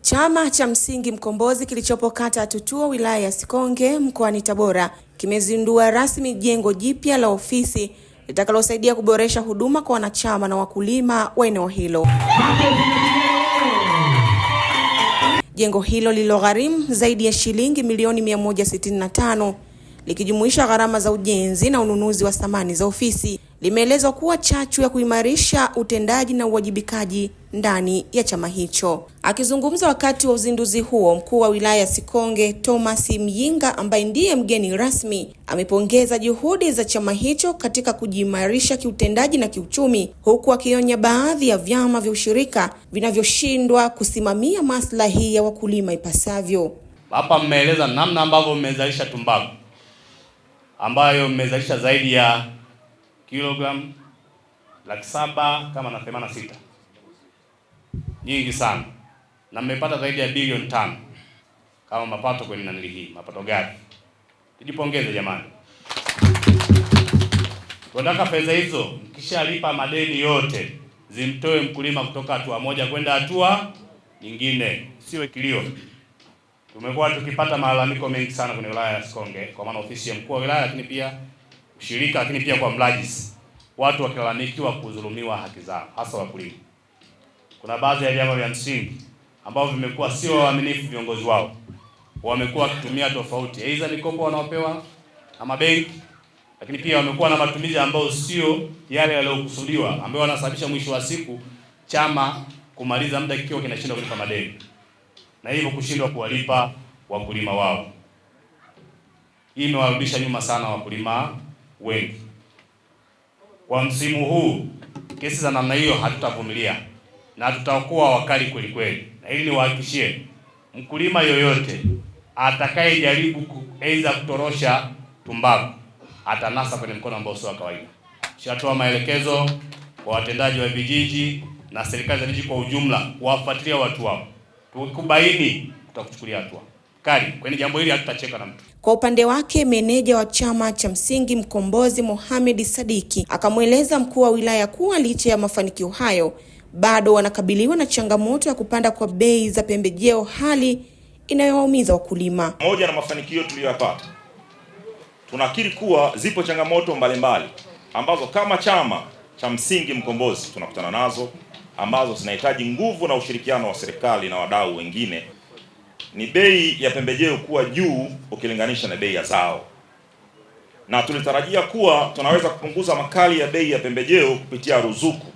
Chama cha Msingi Mkombozi kilichopo kata ya Tutuo wilaya ya Sikonge mkoani Tabora kimezindua rasmi jengo jipya la ofisi litakalosaidia kuboresha huduma kwa wanachama na wakulima wa eneo hilo. Jengo hilo lililogharimu zaidi ya shilingi milioni 165 likijumuisha gharama za ujenzi na ununuzi wa samani za ofisi, limeelezwa kuwa chachu ya kuimarisha utendaji na uwajibikaji ndani ya chama hicho. Akizungumza wakati wa uzinduzi huo, mkuu wa wilaya ya Sikonge Thomas Myinga, ambaye ndiye mgeni rasmi, amepongeza juhudi za chama hicho katika kujiimarisha kiutendaji na kiuchumi, huku akionya baadhi ya vyama vya ushirika vinavyoshindwa kusimamia maslahi ya wakulima ipasavyo. Hapa mmeeleza namna ambavyo mmezalisha tumbaku ambayo mmezalisha zaidi ya kilogramu 786 nyingi sana, na mmepata zaidi ya bilioni 5 kama mapato kwenye nanili hii, mapato gani. Tujipongeze jamani. Tunataka fedha hizo mkishalipa madeni yote zimtoe mkulima kutoka hatua moja kwenda hatua nyingine, siwe kilio. Tumekuwa tukipata malalamiko mengi sana kwenye wilaya ya Sikonge, kwa maana ofisi ya mkuu wa wilaya, lakini pia ushirika, lakini pia kwa mrajisi, watu wakilalamikiwa kudhulumiwa haki zao, hasa wakulima. Kuna baadhi ya vyama vya msingi ambao vimekuwa sio waaminifu viongozi wao, wamekuwa wakitumia tofauti aidha mikopo wanaopewa na mabenki, lakini pia wamekuwa na matumizi ambayo sio yale yaliyokusudiwa, ambayo wanasababisha mwisho wa siku chama kumaliza muda kikiwa kinashindwa kulipa madeni na hivyo kushindwa kuwalipa wakulima wao. Hii imewarudisha nyuma sana wakulima wengi. Kwa msimu huu kesi za namna hiyo hatutavumilia na tutakuwa wakali kweli kweli, na ili niwahakikishie mkulima yoyote atakayejaribu aidha kutorosha tumbaku atanasa kwenye mkono ambao sio wa kawaida. Shatoa maelekezo kwa watendaji wa vijiji na serikali za vijiji kwa ujumla kuwafuatilia watu wao. Tukikubaini tutakuchukulia hatua kali. Kwenye jambo hili hatutacheka na mtu. Kwa upande wake, meneja wa chama cha Msingi Mkombozi Mohamed Sadiki akamweleza mkuu wa wilaya kuwa licha ya mafanikio hayo bado wanakabiliwa na changamoto ya kupanda kwa bei za pembejeo, hali inayowaumiza wakulima. Moja na mafanikio tuliyopata, tunakiri kuwa zipo changamoto mbalimbali ambazo kama chama cha Msingi Mkombozi tunakutana nazo, ambazo zinahitaji nguvu na ushirikiano wa serikali na wadau wengine. Ni bei ya pembejeo kuwa juu ukilinganisha na bei ya zao, na tulitarajia kuwa tunaweza kupunguza makali ya bei ya pembejeo kupitia ruzuku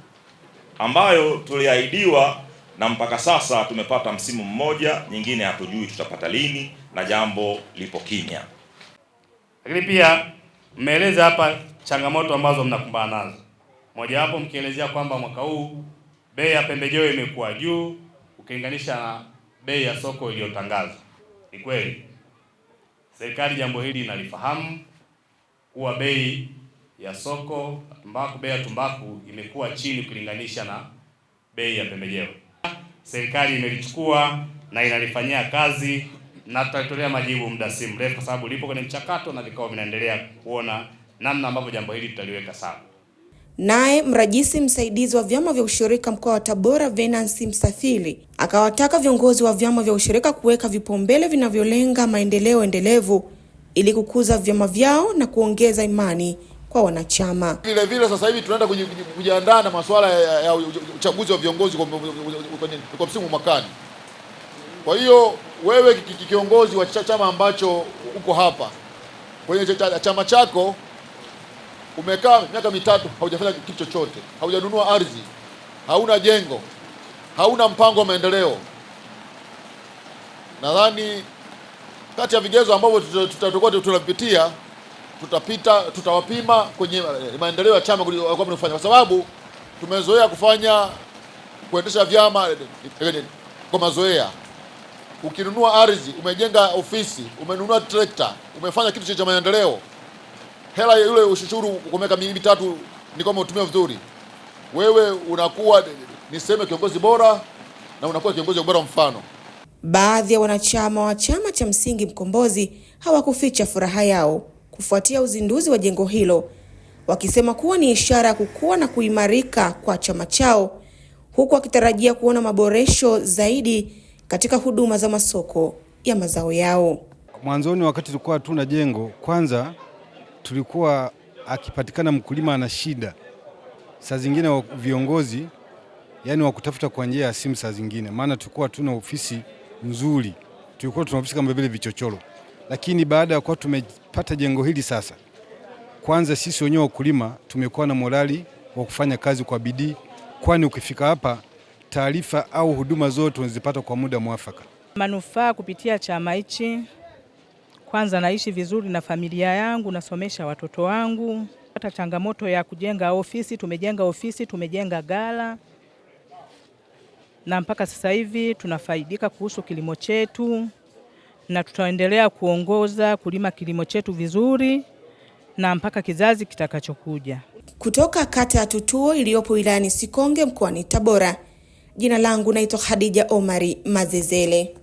ambayo tuliahidiwa, na mpaka sasa tumepata msimu mmoja, nyingine hatujui tutapata lini, na jambo lipo kimya. Lakini pia mmeeleza hapa changamoto ambazo mnakumbana nazo. Moja hapo mkielezea kwamba mwaka huu bei ya pembejeo imekuwa juu ukilinganisha na bei ya soko iliyotangazwa. Ni kweli. Serikali jambo hili inalifahamu kuwa bei ya soko tumbaku, bei ya tumbaku imekuwa chini ukilinganisha na bei ya pembejeo. Serikali imelichukua na inalifanyia kazi na tutatolea majibu muda si mrefu, kwa sababu lipo kwenye mchakato na vikao vinaendelea kuona namna ambavyo jambo hili tutaliweka sawa. Naye mrajisi msaidizi wa vyama vya ushirika mkoa wa Tabora Venansi Msafiri akawataka viongozi wa vyama vya ushirika kuweka vipaumbele vinavyolenga maendeleo endelevu ili kukuza vyama vyao na kuongeza imani kwa wanachama. Vile vile sasa hivi tunaenda kujiandaa na masuala ya uchaguzi wa viongozi kwa msimu mwakani. Kwa hiyo wewe kiongozi wa chama ambacho uko hapa kwenye chama chako, umekaa miaka mitatu haujafanya kitu chochote, haujanunua ardhi, hauna jengo, hauna mpango wa maendeleo, nadhani kati ya vigezo ambavyo tutakuwa tunapitia, tutawapima kwenye maendeleo ya chama kwa mnafanya, kwa sababu tumezoea kuendesha vyama kwa mazoea. Ukinunua ardhi, umejenga ofisi, umenunua trekta, umefanya kitu cha maendeleo, hela yule ushuru kwa miaka mitatu ni kama utumia vizuri, wewe unakuwa niseme kiongozi bora na unakuwa kiongozi bora mfano. Baadhi ya wanachama wa chama cha Msingi Mkombozi hawakuficha furaha yao kufuatia uzinduzi wa jengo hilo, wakisema kuwa ni ishara ya kukua na kuimarika kwa chama chao, huku wakitarajia kuona maboresho zaidi katika huduma za masoko ya mazao yao. Mwanzoni wakati tulikuwa hatuna jengo, kwanza tulikuwa akipatikana mkulima ana shida, saa zingine wa viongozi yani wa kutafuta kwa njia ya simu saa zingine, maana tulikuwa hatuna ofisi nzuri, tulikuwa tuna ofisi kama vile vichochoro. Lakini baada ya kuwa tumepata jengo hili sasa, kwanza sisi wenyewe wakulima tumekuwa na morali wa kufanya kazi kwa bidii, kwani ukifika hapa taarifa au huduma zote unazipata kwa muda mwafaka. Manufaa kupitia chama hichi, kwanza naishi vizuri na familia yangu, nasomesha watoto wangu. Hata changamoto ya kujenga ofisi, tumejenga gala, na mpaka sasa hivi tunafaidika kuhusu kilimo chetu, na tutaendelea kuongoza kulima kilimo chetu vizuri na mpaka kizazi kitakachokuja. Kutoka kata ya Tutuo iliyopo wilayani Sikonge mkoani Tabora, jina langu naitwa Khadija Omari Mazezele.